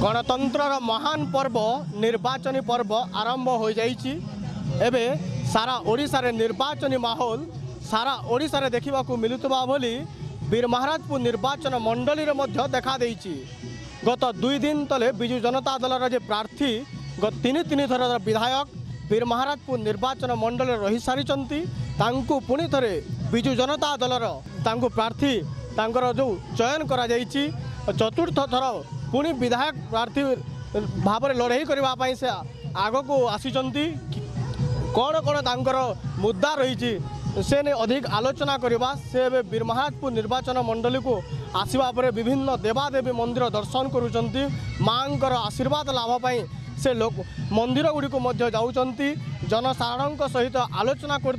गणतंत्र महान पर्व निर्वाचनी पर्व आरंभ हो जाइछि। एबे सारा ओडिशा रे निर्वाचनी माहौल सारा ओडिशा रे देखिबा को मिलुतबा बोली वीरमहाराजपुर निर्वाचन मंडली रे मध्य देखा देइछि। गत 2 दिन तले बिजु जनता दल जे प्रार्थी तीन थर विधायक वीरमहाराजपुर निर्वाचन मंडल रही सारी पुणी थे बिजु जनता दलर प्रार्थी जो चयन करा जाइछि। चतुर्थ थर पुणी विधायक प्रार्थी भाव में लड़ाई करने से आग को आसी कौन कौन तांकर मुद्दा रही से ने अधिक आलोचना करवा से वीरमहाराजपुर निर्वाचन मंडली को आसवा पर विभिन्न देवादेवी मंदिर दर्शन करुँच माँकर आशीर्वाद लाभपाई से लोक मंदिर गुड़ी जाऊँगी जनसाधारण सहित आलोचना कर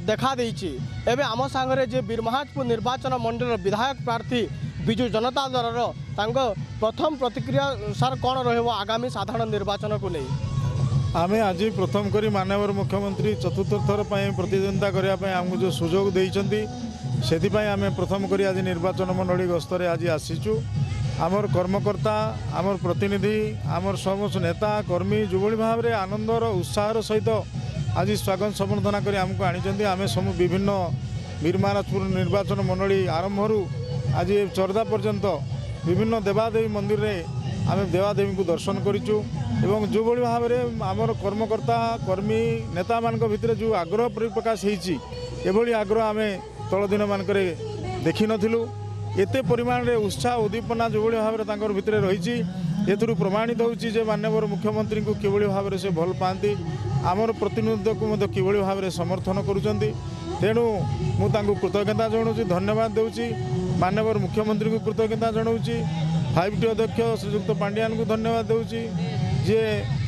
देखा देइछि। एबे आम सांगरे जे वीरमहाराजपुर निर्वाचन मंडल विधायक प्रार्थी बिजु जनता दलर प्रथम प्रतिक्रिया सर कौन रहिबो आगामी साधारण निर्वाचन को नहीं? आमे आज प्रथम करी माननीय मुख्यमंत्री चतुर्थ थर प्रतिद्वंदिता करने आमको जो सुजोग देइछंती सेथिपाई आमे प्रथम करी आज निर्वाचन मंडली गस्तरे आज आसीचु। आमर कर्मकर्ता आमर प्रतिनिधि आमर समस्त नेता कर्मी जो भाव में आनंदर उत्साहर सहित आज स्वागत संबर्धना कर आमको आनी आम सब विभिन्न वीरमहाराजपुर निर्वाचन मंडली आरंभ आज चरदा पर्यंत विभिन्न देवादेवी मंदिर में आम देवादेवी को दर्शन करूँ एवं जो भाव में आमर कर्मकर्ता कर्मी नेता मान भितर जो आग्रह प्रकाश होती आग्रह आम तल दिन मानक देखी नथिलु। एते परिमाण रे उत्साह उद्दीपना जो भाव में भितर रही एथुरु प्रमाणित होची माननीय मुख्यमंत्री को किभली भाव में से भल पाती आमर प्रतिनिधित्व को किभली भाव में समर्थन करुँच। तेणु मुझे कृतज्ञता जनाऊँ धन्यवाद दूची माननीय मुख्यमंत्री को कृतज्ञता जनाऊँ 5T अध्यक्ष श्रीजुक्त पांड्यान को धन्यवाद दूची जे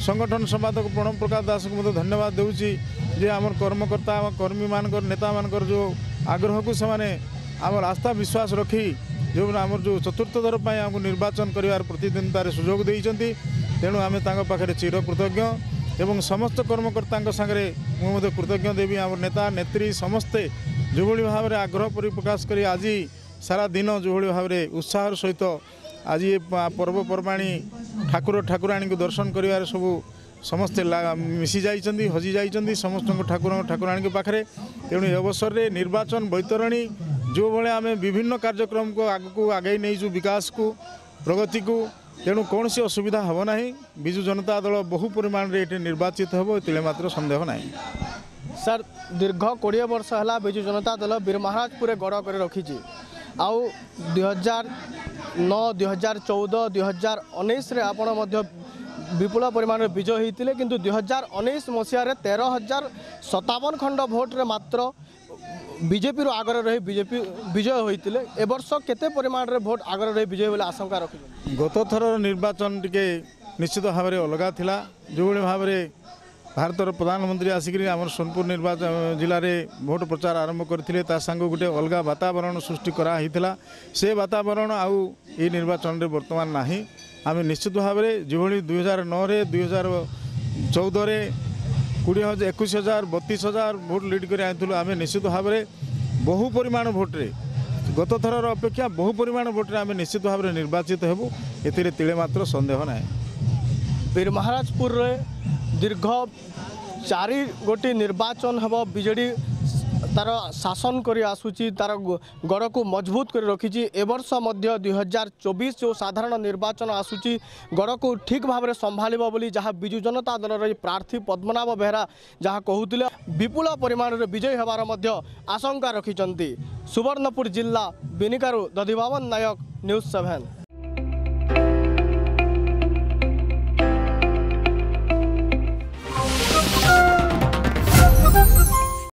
संगठन संपादक प्रणव प्रकाश दास को धन्यवाद दूची जे आमर कर्मकर्ता कर्मी मान नेता मान जो आग्रह को से आमर आस्था विश्वास रखी जो आमर जो चतुर्थ थर पर आमको निर्वाचन कर प्रतिद्वंदितार सुजोग देइछंती। तेणु आम पाखे चिर कृतज्ञ एवं समस्त कर्मकर्ता सागरे मुझे कृतज्ञ देवी आम नेता नेत्री समस्ते जो भाव में आग्रह प्रकाश कर आज सारा दिन जो भाव में उत्साह सहित आज ये पर्वपर्वाणी ठाकुर ठाकुराणी को दर्शन कर सब समस्ते मिसी जाइछंती हजि जाइछंती समस्त ठाकुर ठाकुराणी के पाखे। तेणु ये अवसर में निर्वाचन बैतरणी जो भाई आम विभिन्न कार्यक्रम को आगू आगे नहीं विकास को प्रगति को तेणु कौन सी असुविधा हम ना। बिजु जनता दल बहु परिमाण रे ये निर्वाचित हो मात्र संदेह ना। सर दीर्घ 20 वर्ष है बिजु जनता दल वीरमहाराजपुर गड़ कर रखी आउ 2009 2014 2019 रे आपण विपुल परिमाण विजय होते किंतु 2019 मसीह 13,057 खंड भोट रे मात्र बीजेपी आगर रही बीजेपी विजय होते ए वर्ष केते परिमाण रे भोट आगर रही विजय बोले आशंका रख? गत थर निर्वाचन टिके निश्चित भाव में अलग थिला जो भाव में भारतर प्रधानमंत्री आसिक आम सोनपुर निर्वाचन जिले में भोट प्रचार आरंभ करते सांग गोटे अलग वातावरण सृष्टि कराइला से वातावरण आउ ये निर्वाचन में बर्तमान ना। आम निश्चित भाव में जो 2009 2014 20,000 21,000 32,000 भोट लीड कर आनी आम निश्चित भाव में बहु परिमाण भोट्रे गत थर अपेक्षा बहु परिमाण भोट्रे आम निश्चित भाव में निर्वाचित हेबु एथिरे तिले मात्र संदेह ना। वीरमहाराजपुर दीर्घ 4 गोटी निर्वाचन हम बीजेडी तार शासन कर आसूची तार गड़ को मजबूत कर रखी ए वर्ष 2024 जो साधारण निर्वाचन आसूची गड़ को ठीक भाव में संभाल बोली जहाँ बिजु जनता दल प्रार्थी पद्मनाभ बेहरा जहाँ कहते विपुल परिमाण में विजय होबार आशंका रखिंट। सुवर्णपुर जिला बिनिकारु दधिबावन नायक न्यूज़ 7।